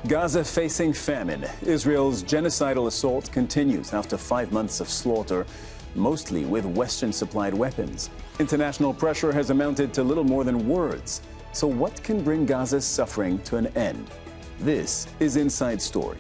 Gaza facing famine. Israel's genocidal assault continues after 5 months of slaughter, mostly with Western-supplied weapons. International pressure has amounted to little more than words. So what can bring Gaza's suffering to an end? This is Inside Story.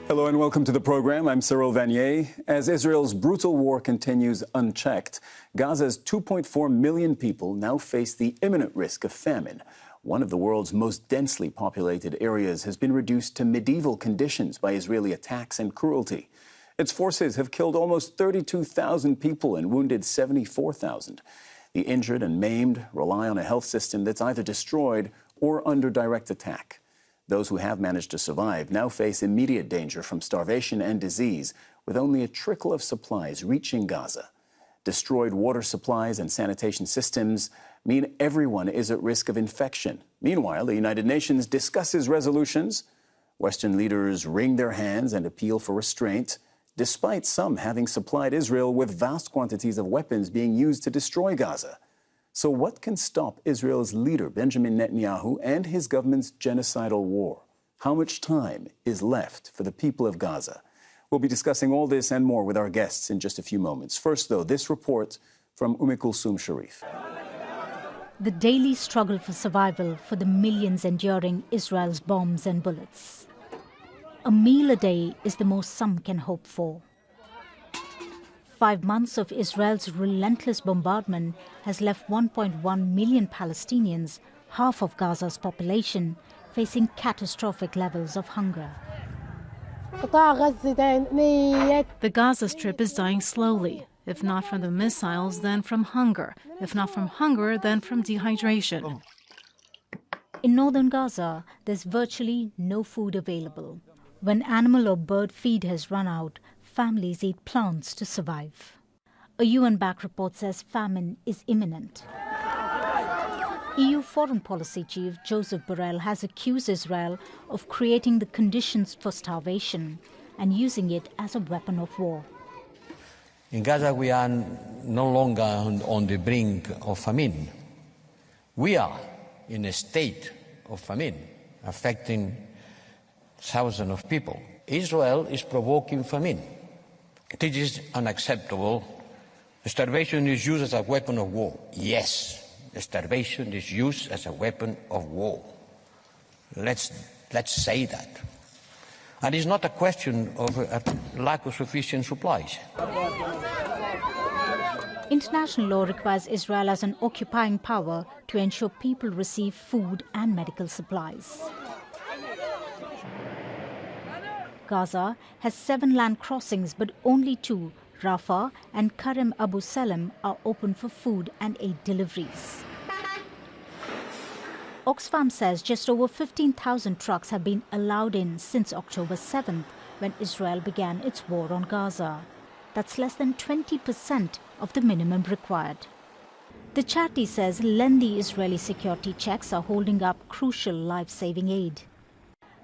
Hello and welcome to the program. I'm Cyril Vanier. As Israel's brutal war continues unchecked, Gaza's 2.4 million people now face the imminent risk of famine. One of the world's most densely populated areas has been reduced to medieval conditions by Israeli attacks and cruelty. Its forces have killed almost 32,000 people and wounded 74,000. The injured and maimed rely on a health system that's either destroyed or under direct attack. Those who have managed to survive now face immediate danger from starvation and disease, with only a trickle of supplies reaching Gaza. Destroyed water supplies and sanitation systems mean everyone is at risk of infection. Meanwhile, the United Nations discusses resolutions. Western leaders wring their hands and appeal for restraint, despite some having supplied Israel with vast quantities of weapons being used to destroy Gaza. So what can stop Israel's leader, Benjamin Netanyahu, and his government's genocidal war? How much time is left for the people of Gaza? We'll be discussing all this and more with our guests in just a few moments. First, though, this report from Sharif. The daily struggle for survival for the millions enduring Israel's bombs and bullets. A meal a day is the most some can hope for. 5 months of Israel's relentless bombardment has left 1.1 million Palestinians, half of Gaza's population, facing catastrophic levels of hunger. The Gaza Strip is dying slowly, if not from the missiles, then from hunger. If not from hunger, then from dehydration. In northern Gaza, there's virtually no food available. When animal or bird feed has run out, families eat plants to survive. A UN-backed report says famine is imminent. EU Foreign Policy Chief Joseph Borrell has accused Israel of creating the conditions for starvation and using it as a weapon of war. In Gaza, we are no longer on the brink of famine. We are in a state of famine, affecting thousands of people. Israel is provoking famine. This is unacceptable. Starvation is used as a weapon of war. Yes, starvation is used as a weapon of war. Let's say that. And it's not a question of a lack of sufficient supplies. International law requires Israel as an occupying power to ensure people receive food and medical supplies. Gaza has 7 land crossings, but only 2, Rafah and Karem Abu Salem, are open for food and aid deliveries. Oxfam says just over 15,000 trucks have been allowed in since October 7th, when Israel began its war on Gaza. That's less than 20% of the minimum required. The charity says lengthy Israeli security checks are holding up crucial life-saving aid.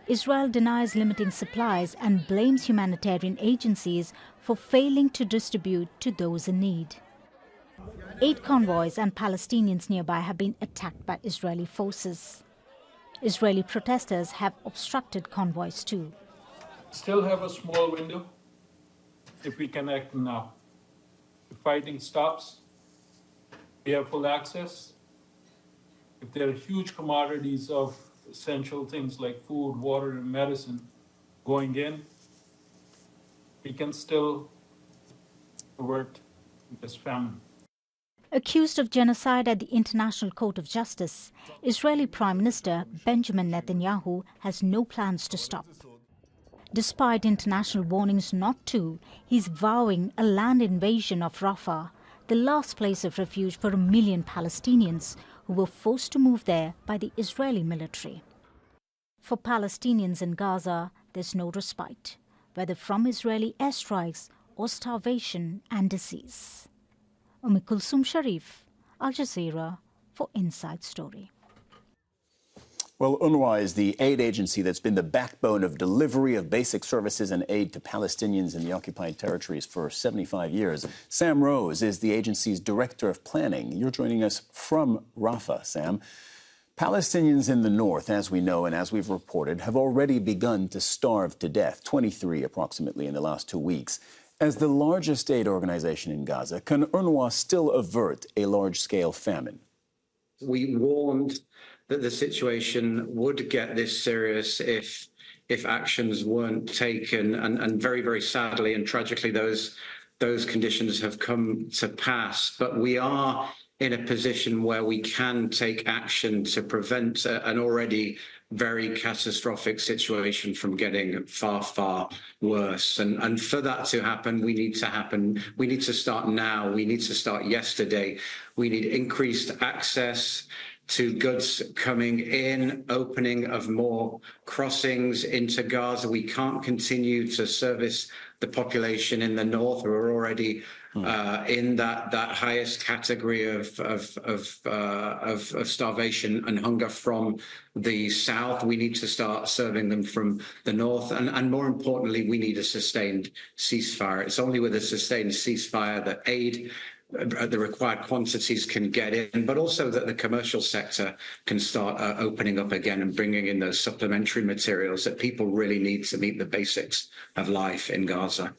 Israel denies limiting supplies and blames humanitarian agencies for failing to distribute to those in need. Aid convoys and Palestinians nearby have been attacked by Israeli forces. Israeli protesters have obstructed convoys too. Still have a small window if we can act now. If fighting stops, we have full access. If there are huge commodities of essential things like food, water, and medicine going in, we can still avert this famine. Accused of genocide at the International Court of Justice, Israeli Prime Minister Benjamin Netanyahu has no plans to stop. Despite international warnings not to, he's vowing a land invasion of Rafah, the last place of refuge for 1 million Palestinians who were forced to move there by the Israeli military. For Palestinians in Gaza, there's no respite, whether from Israeli airstrikes or starvation and disease. Sharif, Al Jazeera, for Inside Story. Well, UNRWA is the aid agency that's been the backbone of delivery of basic services and aid to Palestinians in the occupied territories for 75 years. Sam Rose is the agency's director of planning. You're joining us from Rafah, Sam. Palestinians in the north, as we know and as we've reported, have already begun to starve to death, 23 approximately in the last 2 weeks. As the largest aid organization in Gaza, can UNRWA still avert a large-scale famine? We warned that the situation would get this serious if actions weren't taken, and very, very sadly and tragically, those conditions have come to pass. But we are in a position where we can take action to prevent an already very catastrophic situation from getting far, far worse. And for that to happen, we need to start now. We need to start yesterday. We need increased access to goods coming in, opening of more crossings into Gaza. We can't continue to service the population in the north who are already in that highest category of starvation and hunger from the south. We need to start serving them from the north. And more importantly, we need a sustained ceasefire. It's only with a sustained ceasefire that aid at the required quantities can get in, but also that the commercial sector can start opening up again and bringing in those supplementary materials that people really need to meet the basics of life in Gaza.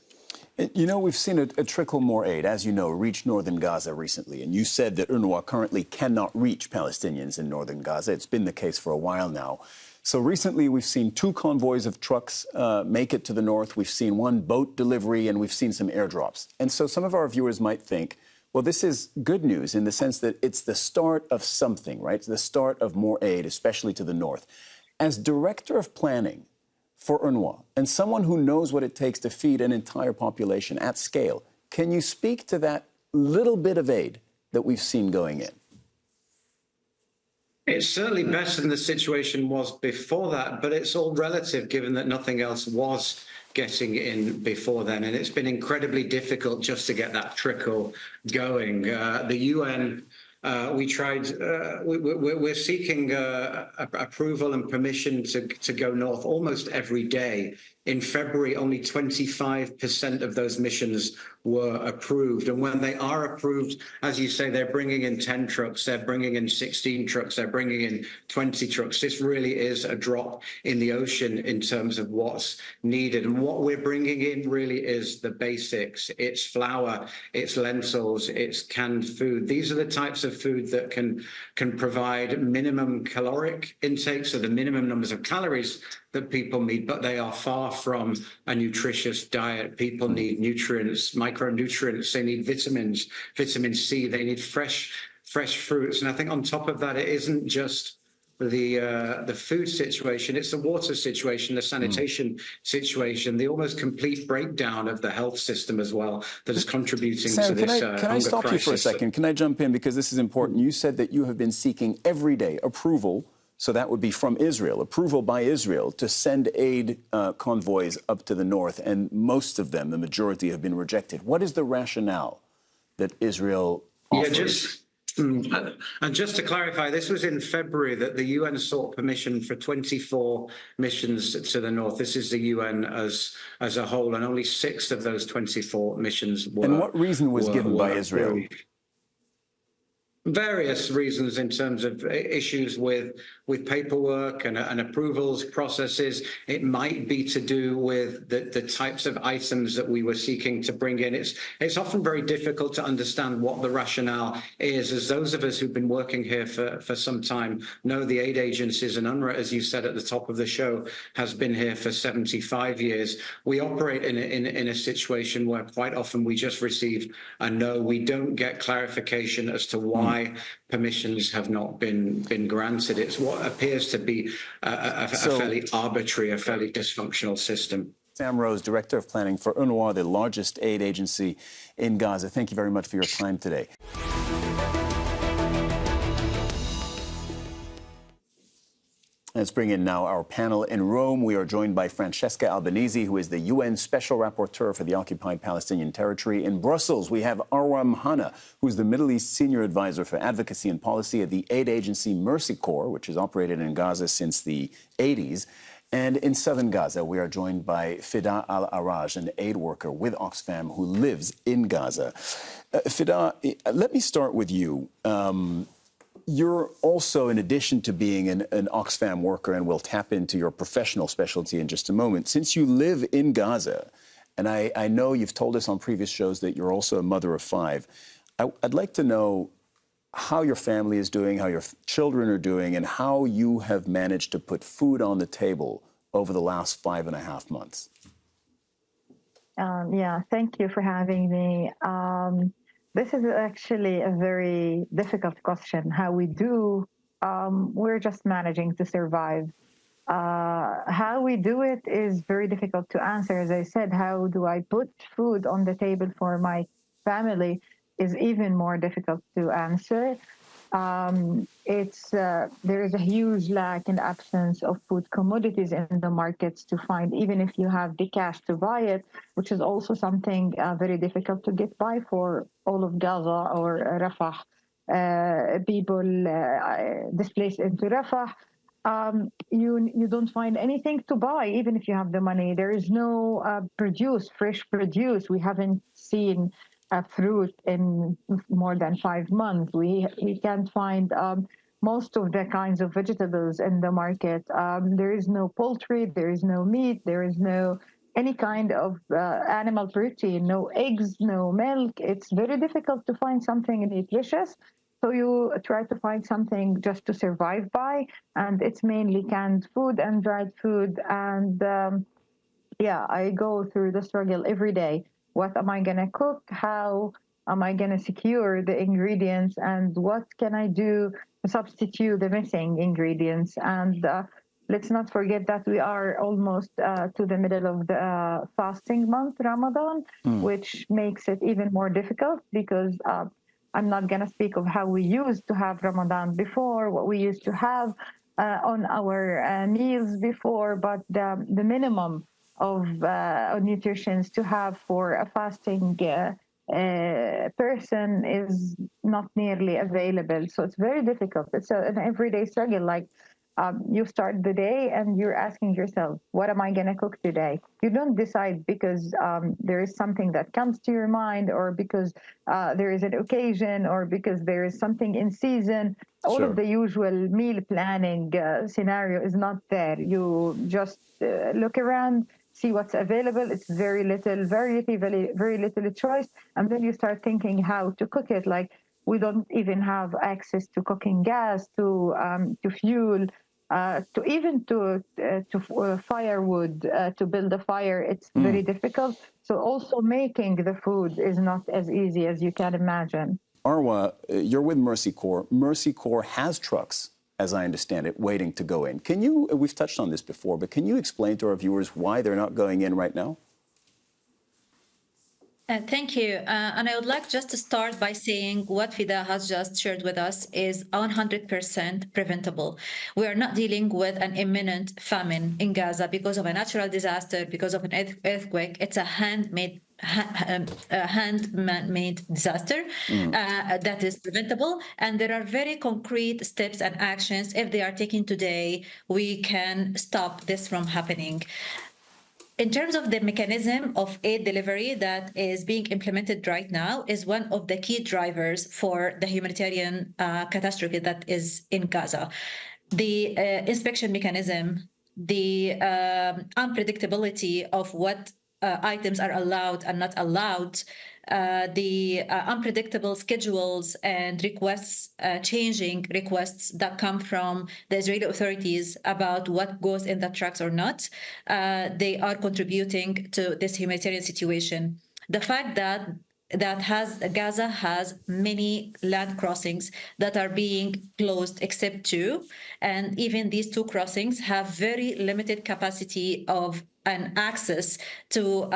You know, we've seen a trickle more aid, as you know, reach northern Gaza recently. And you said that UNRWA currently cannot reach Palestinians in northern Gaza. It's been the case for a while now. So recently, we've seen 2 convoys of trucks make it to the north. We've seen 1 boat delivery, and we've seen some airdrops. And so some of our viewers might think, well, this is good news in the sense that it's the start of something, right? It's the start of more aid, especially to the north. As director of planning for UNRWA and someone who knows what it takes to feed an entire population at scale, can you speak to that little bit of aid that we've seen going in? It's certainly better than the situation was before that, but it's all relative given that nothing else was getting in before then. And it's been incredibly difficult just to get that trickle going. The UN, we're seeking approval and permission to go north almost every day. In February, only 25% of those missions were approved. And when they are approved, as you say, they're bringing in 10 trucks, they're bringing in 16 trucks, they're bringing in 20 trucks. This really is a drop in the ocean in terms of what's needed. And what we're bringing in really is the basics. It's flour, it's lentils, it's canned food. These are the types of food that can provide minimum caloric intake, so the minimum numbers of calories that people need, but they are far from a nutritious diet. People need nutrients, micronutrients, they need vitamins, vitamin C, they need fresh fruits. And I think on top of that, it isn't just the food situation, it's the water situation, the sanitation situation, the almost complete breakdown of the health system as well that is contributing Sam, to this can I stop you for a second? Can I jump in? Because this is important. You said that you have been seeking every day approval. So that would be from Israel, approval by Israel to send aid convoys up to the north. And most of them, the majority, have been rejected. What is the rationale that Israel offers? And just to clarify, this was in February that the UN sought permission for 24 missions to the north. This is the UN as a whole, and only 6 of those 24 missions were. And what reason was given by Israel? Various reasons in terms of issues with paperwork and approvals processes. It might be to do with the types of items that we were seeking to bring in. It's often very difficult to understand what the rationale is, as those of us who've been working here for some time know the aid agencies, and UNRWA, as you said at the top of the show, has been here for 75 years. We operate in a situation where quite often we just receive a no. We don't get clarification as to why permissions have not been granted. It's what appears to be a fairly arbitrary, a fairly dysfunctional system. Sam Rose, Director of Planning for UNRWA, the largest aid agency in Gaza. Thank you very much for your time today. Let's bring in now our panel in Rome. We are joined by Francesca Albanese, who is the UN Special Rapporteur for the Occupied Palestinian Territory. In Brussels, we have Arwa Mhanna, who is the Middle East Senior Advisor for Advocacy and Policy at the aid agency Mercy Corps, which has operated in Gaza since the 80s. And in southern Gaza, we are joined by Fidaa Al Araj, an aid worker with Oxfam who lives in Gaza. Fidaa, let me start with you. You're also, in addition to being an Oxfam worker, and we'll tap into your professional specialty in just a moment, since you live in Gaza, and I know you've told us on previous shows that you're also a mother of 5, I'd like to know how your family is doing, how your children are doing, and how you have managed to put food on the table over the last 5.5 months. Yeah, thank you for having me. This is actually a very difficult question. How we do, we're just managing to survive. How we do it is very difficult to answer. As I said, how do I put food on the table for my family is even more difficult to answer. There is a huge lack and absence of food commodities in the markets to find, even if you have the cash to buy it, which is also something very difficult to get by for all of Gaza or Rafah. People displaced into Rafah, you don't find anything to buy, even if you have the money. There is no fresh produce. We haven't seen fruit in more than 5 months. We can't find most of the kinds of vegetables in the market. There is no poultry, there is no meat, there is no any kind of animal protein, no eggs, no milk. It's very difficult to find something nutritious. So you try to find something just to survive by, and it's mainly canned food and dried food. And yeah, I go through the struggle every day. What am I going to cook? How am I going to secure the ingredients? And what can I do to substitute the missing ingredients? And let's not forget that we are almost to the middle of the fasting month, Ramadan, which makes it even more difficult because I'm not going to speak of how we used to have Ramadan before, what we used to have on our meals before, but the minimum of nutrition to have for a fasting person is not nearly available. So it's very difficult. It's an everyday struggle. Like you start the day and you're asking yourself, what am I going to cook today? You don't decide because there is something that comes to your mind, or because there is an occasion, or because there is something in season. All of the usual meal planning scenario is not there. You just look around, see what's available. It's very little variety, very little choice. And then you start thinking how to cook it. Like we don't even have access to cooking gas, to fuel, to firewood, to build a fire. It's very difficult. So also making the food is not as easy as you can imagine. Arwa, you're with Mercy Corps. Mercy Corps has trucks, as I understand it, waiting to go in. Can you, we've touched on this before, but can you explain to our viewers why they're not going in right now? Thank you. And I would like just to start by saying what Fidaa has just shared with us is 100% preventable. We are not dealing with an imminent famine in Gaza because of a natural disaster, because of an earthquake. It's a hand-made disaster that is preventable, and there are very concrete steps and actions. If they are taken today, we can stop this from happening. In terms of the mechanism of aid delivery that is being implemented right now is one of the key drivers for the humanitarian catastrophe that is in Gaza. The inspection mechanism, the unpredictability of what items are allowed and not allowed, the unpredictable schedules and requests, changing requests that come from the Israeli authorities about what goes in the trucks or not, they are contributing to this humanitarian situation. The fact that Gaza has many land crossings that are being closed except two, and even these two crossings have very limited capacity of and access to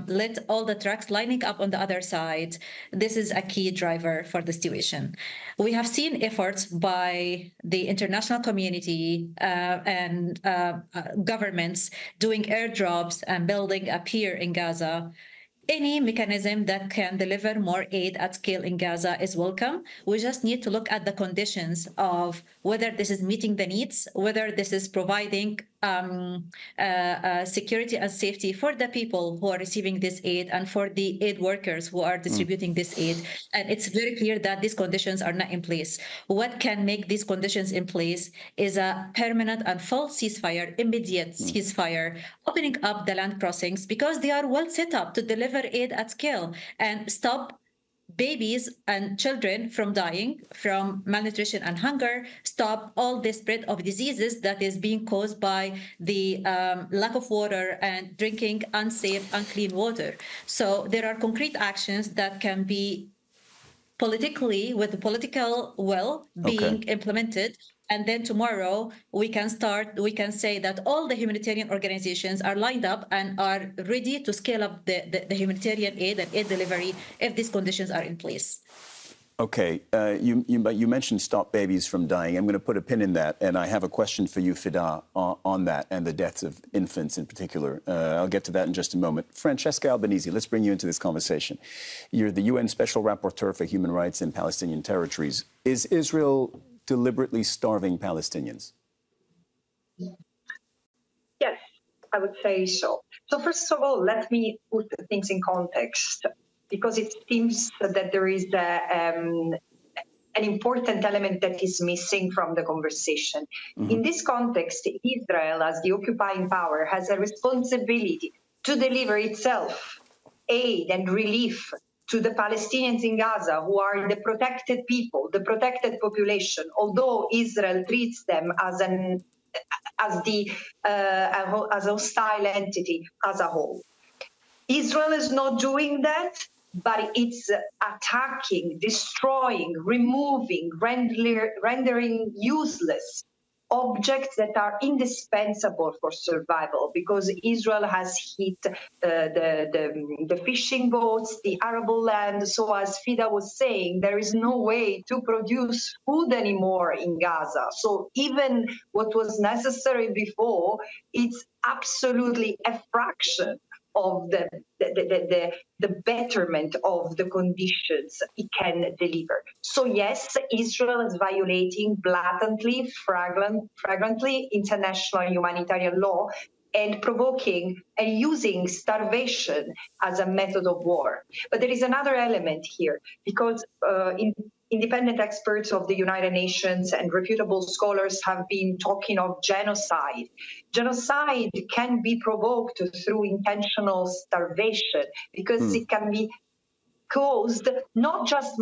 let all the trucks lining up on the other side. This is a key driver for the situation. We have seen efforts by the international community and governments doing airdrops and building a pier in Gaza. Any mechanism that can deliver more aid at scale in Gaza is welcome. We just need to look at the conditions of whether this is meeting the needs, whether this is providing security and safety for the people who are receiving this aid and for the aid workers who are distributing this aid. And it's very clear that these conditions are not in place. What can make these conditions in place is a permanent and full ceasefire, immediate ceasefire, opening up the land crossings because they are well set up to deliver aid at scale and stop babies and children from dying from malnutrition and hunger, stop all the spread of diseases that is being caused by the lack of water and drinking unsafe, unclean water. So there are concrete actions that can be politically, with the political will, being implemented. And then tomorrow we can say that all the humanitarian organizations are lined up and are ready to scale up the humanitarian aid and aid delivery if these conditions are in place. Okay, you mentioned stop babies from dying. I'm going to put a pin in that, and I have a question for you, Fidaa, on that and the deaths of infants in particular. I'll get to that in just a moment. Francesca Albanese, let's bring you into this conversation. You're the UN Special Rapporteur for Human Rights in Palestinian territories. Is Israel deliberately starving Palestinians? Yes, I would say so. So first of all, let me put things in context, because it seems that there is an important element that is missing from the conversation. In this context, Israel, as the occupying power, has a responsibility to deliver itself aid and relief to the Palestinians in Gaza, who are the protected people, the protected population, although Israel treats them as a hostile entity as a whole. Israel is not doing that, but it's attacking, destroying, removing, rendering useless objects that are indispensable for survival, because Israel has hit the fishing boats, the arable land. So as Fidaa was saying, there is no way to produce food anymore in Gaza. So even what was necessary before, it's absolutely a fraction of the betterment of the conditions it can deliver. So yes, Israel is violating blatantly, flagrantly international humanitarian law and provoking and using starvation as a method of war. But there is another element here, because independent experts of the United Nations and reputable scholars have been talking of genocide. Genocide can be provoked through intentional starvation, because it can be caused not just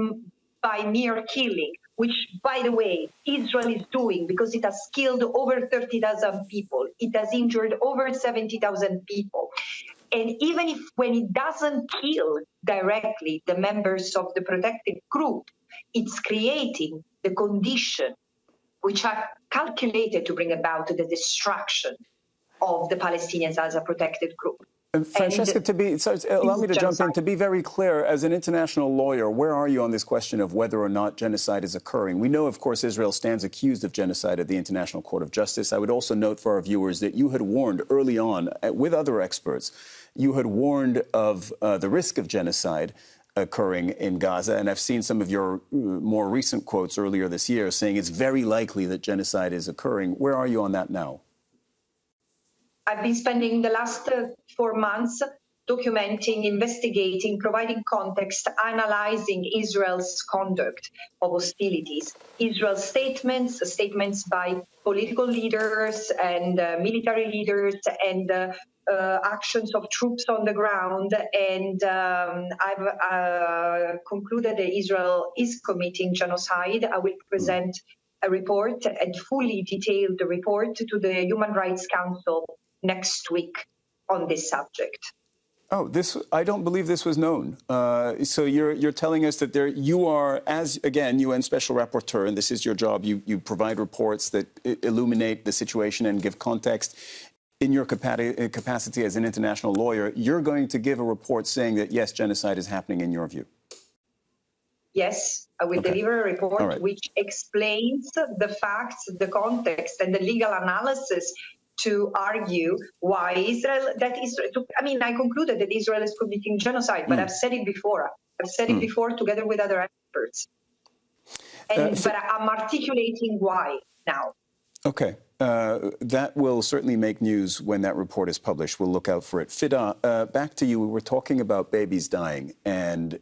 by mere killing, which, by the way, Israel is doing, because it has killed over 30,000 people. It has injured over 70,000 people. And even if when it doesn't kill directly the members of the protected group, it's creating the condition which are calculated to bring about the destruction of the Palestinians as a protected group. Francesca, allow me to jump in. To be very clear, as an international lawyer, where are you on this question of whether or not genocide is occurring? We know, of course, Israel stands accused of genocide at the International Court of Justice. I would also note for our viewers that you had warned early on, with other experts, you had warned of the risk of genocide occurring in Gaza. And I've seen some of your more recent quotes earlier this year saying it's very likely that genocide is occurring. Where are you on that now? I've been spending the last 4 months documenting, investigating, providing context, analyzing Israel's conduct of hostilities, Israel's statements by political leaders and military leaders, and actions of troops on the ground. And I've concluded that Israel is committing genocide. I will present a report, a fully detailed report, to the Human Rights Council next week on this subject. Oh, I don't believe this was known. So you're telling us that you are, as again, UN Special Rapporteur, and this is your job. You provide reports that illuminate the situation and give context. In your capacity as an international lawyer, you're going to give a report saying that yes, genocide is happening in your view. Yes, I will deliver a report which explains the facts, the context, and the legal analysis to argue why I concluded that Israel is committing genocide, but I've said it before. I've said it before together with other experts. But I'm articulating why now. Okay. That will certainly make news when that report is published. We'll look out for it. Fidaa, back to you. We were talking about babies dying, and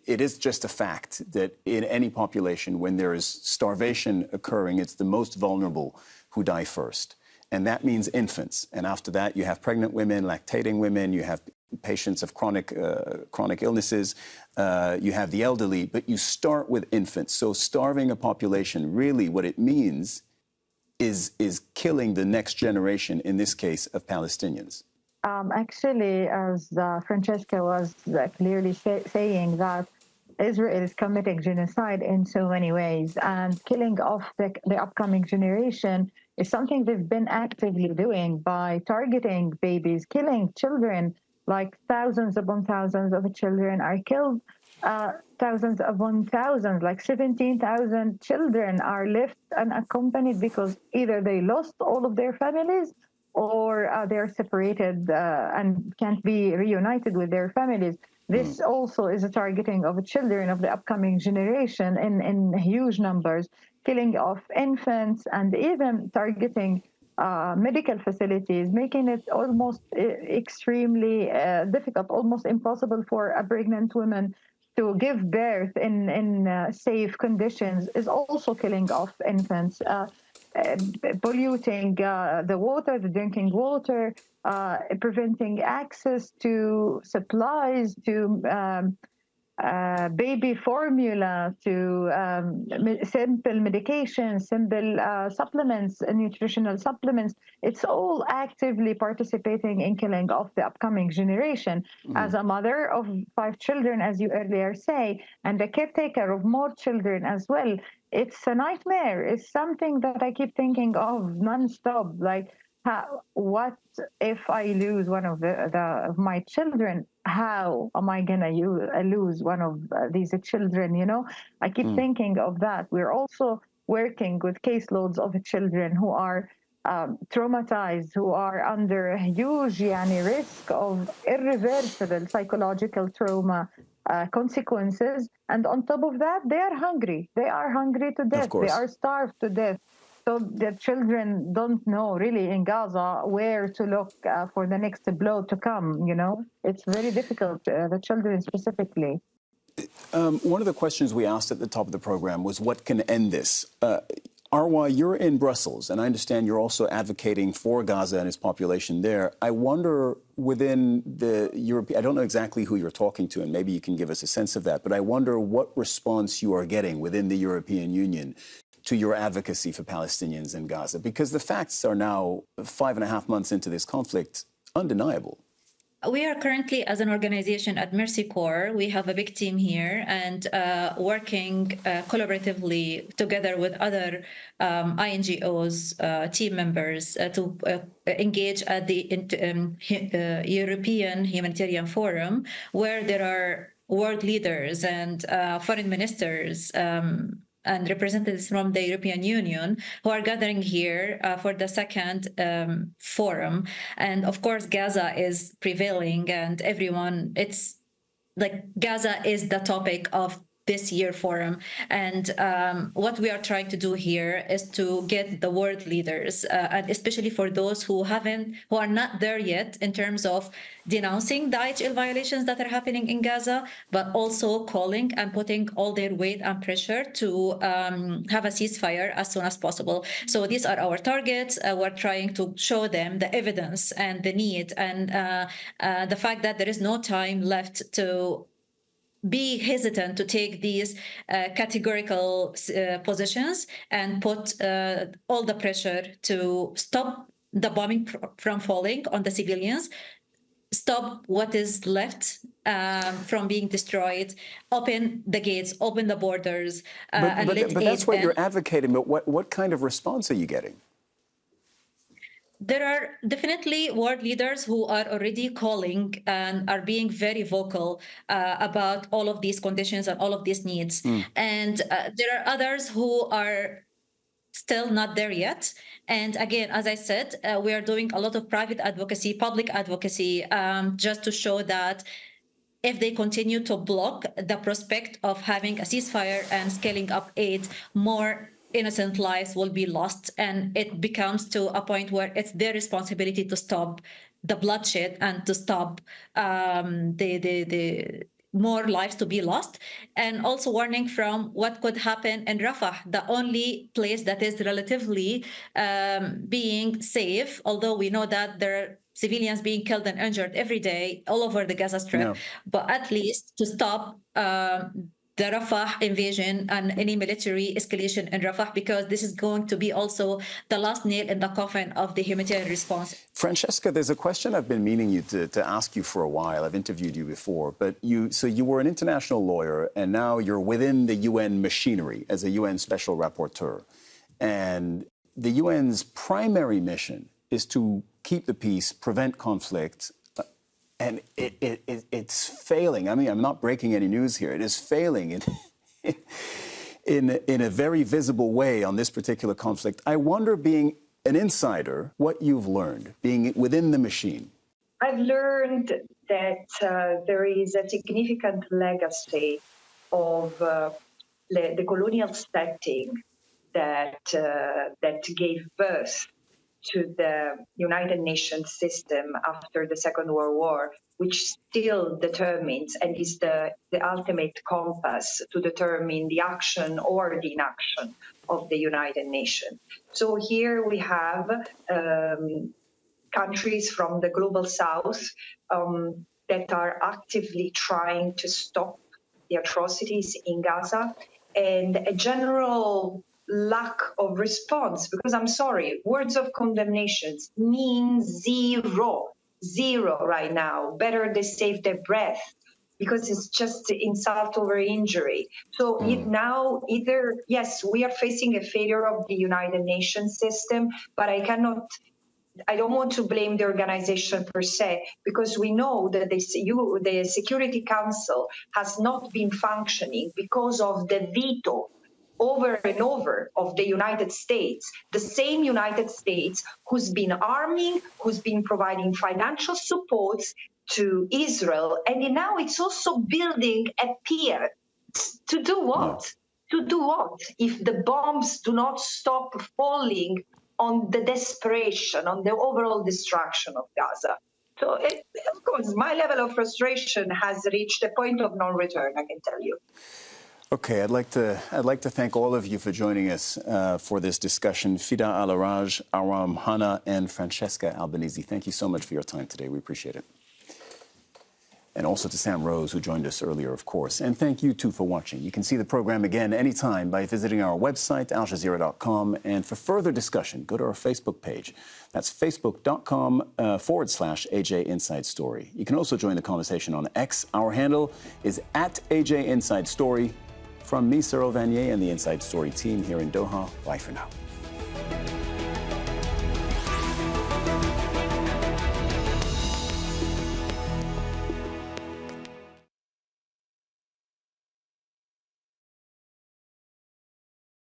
it is just a fact that in any population, when there is starvation occurring, it's the most vulnerable who die first. And that means infants. And after that, you have pregnant women, lactating women, you have patients of chronic illnesses, you have the elderly, but you start with infants. So starving a population, really what it means is killing the next generation, in this case, of Palestinians. Actually, as Francesca was clearly saying, that Israel is committing genocide in so many ways, and killing off the upcoming generation is something they've been actively doing by targeting babies, killing children, like thousands upon thousands of children are killed. Thousands upon thousands, like 17,000 children are left unaccompanied because either they lost all of their families or they're separated and can't be reunited with their families. This also is a targeting of children of the upcoming generation in huge numbers, killing of infants, and even targeting medical facilities, making it almost extremely difficult, almost impossible for a pregnant woman to give birth in safe conditions, is also killing off infants, polluting the water, the drinking water, preventing access to supplies, to baby formula, to simple medications, simple supplements, nutritional supplements. It's all actively participating in killing off the upcoming generation. As a mother of 5 children, as you earlier say, and a caretaker of more children as well, it's a nightmare. It's something that I keep thinking of nonstop. Like, what if I lose one of my children? How am I gonna lose one of these children? You know, I keep thinking of that. We're also working with caseloads of children who are traumatized, who are under huge risk of irreversible psychological trauma consequences. And on top of that, they are hungry. They are hungry to death. They are starved to death. So the children don't know really in Gaza where to look for the next blow to come, you know. It's very difficult, the children specifically. One of the questions we asked at the top of the program was what can end this? Arwa, you're in Brussels, and I understand you're also advocating for Gaza and its population there. I wonder within the European, I don't know exactly who you're talking to, and maybe you can give us a sense of that, but I wonder what response you are getting within the European Union to your advocacy for Palestinians in Gaza, because the facts are now 5.5 months into this conflict undeniable. We are currently, as an organization at Mercy Corps, we have a big team here and working collaboratively together with other INGOs, team members to engage at the European Humanitarian Forum, where there are world leaders and foreign ministers and representatives from the European Union who are gathering here for the second forum. And of course, Gaza is prevailing, and everyone, it's like Gaza is the topic of this year forum. And what we are trying to do here is to get the world leaders, and especially for those who are not there yet in terms of denouncing the IHL violations that are happening in Gaza, but also calling and putting all their weight and pressure to have a ceasefire as soon as possible. So these are our targets. We're trying to show them the evidence and the need and the fact that there is no time left to be hesitant to take these categorical positions and put all the pressure to stop the bombing from falling on the civilians, stop what is left from being destroyed, open the gates, open the borders, and let but that's aid what in. you're advocating. But what kind of response are you getting? There are definitely world leaders who are already calling and are being very vocal about all of these conditions and all of these needs. And there are others who are still not there yet. And again, as I said, we are doing a lot of private advocacy, public advocacy, just to show that if they continue to block the prospect of having a ceasefire and scaling up aid, more innocent lives will be lost. And it becomes to a point where it's their responsibility to stop the bloodshed and to stop the more lives to be lost. And also warning from what could happen in Rafah, the only place that is relatively being safe, although we know that there are civilians being killed and injured every day all over the Gaza Strip, No. but at least to stop the Rafah invasion and any military escalation in Rafah, because this is going to be also the last nail in the coffin of the humanitarian response. Francesca, there's a question I've been meaning to ask you for a while. I've interviewed you before, but you were an international lawyer, and now you're within the UN machinery as a UN Special Rapporteur. And the UN's primary mission is to keep the peace, prevent conflict, and it's failing. I mean, I'm not breaking any news here. It is failing in a very visible way on this particular conflict. I wonder, being an insider, what you've learned, being within the machine. I've learned that there is a significant legacy of the colonial setting that gave birth to the United Nations system after the Second World War, which still determines and is the ultimate compass to determine the action or the inaction of the United Nations. So here we have countries from the global south that are actively trying to stop the atrocities in Gaza, and a general lack of response, because I'm sorry, words of condemnations mean zero right now. Better they save their breath, because it's just insult over injury. So yes, we are facing a failure of the United Nations system, but I don't want to blame the organization per se, because we know that the Security Council has not been functioning because of the veto over and over of the United States, the same United States who's been arming, who's been providing financial support to Israel, and now it's also building a pier. To do what? Yeah. To do what? If the bombs do not stop falling on the desperation, on the overall destruction of Gaza. So, of course, my level of frustration has reached a point of no return, I can tell you. Okay, I'd like to thank all of you for joining us for this discussion. Fidaa Al Araj, Arwa, Mhanna, and Francesca Albanese. Thank you so much for your time today. We appreciate it. And also to Sam Rose, who joined us earlier, of course. And thank you, too, for watching. You can see the program again anytime by visiting our website, aljazeera.com. And for further discussion, go to our Facebook page. That's facebook.com/AJ Inside Story. You can also join the conversation on X. Our handle is @AJ Inside Story. From me, Cyril Vanier, and the Inside Story team here in Doha, bye for now.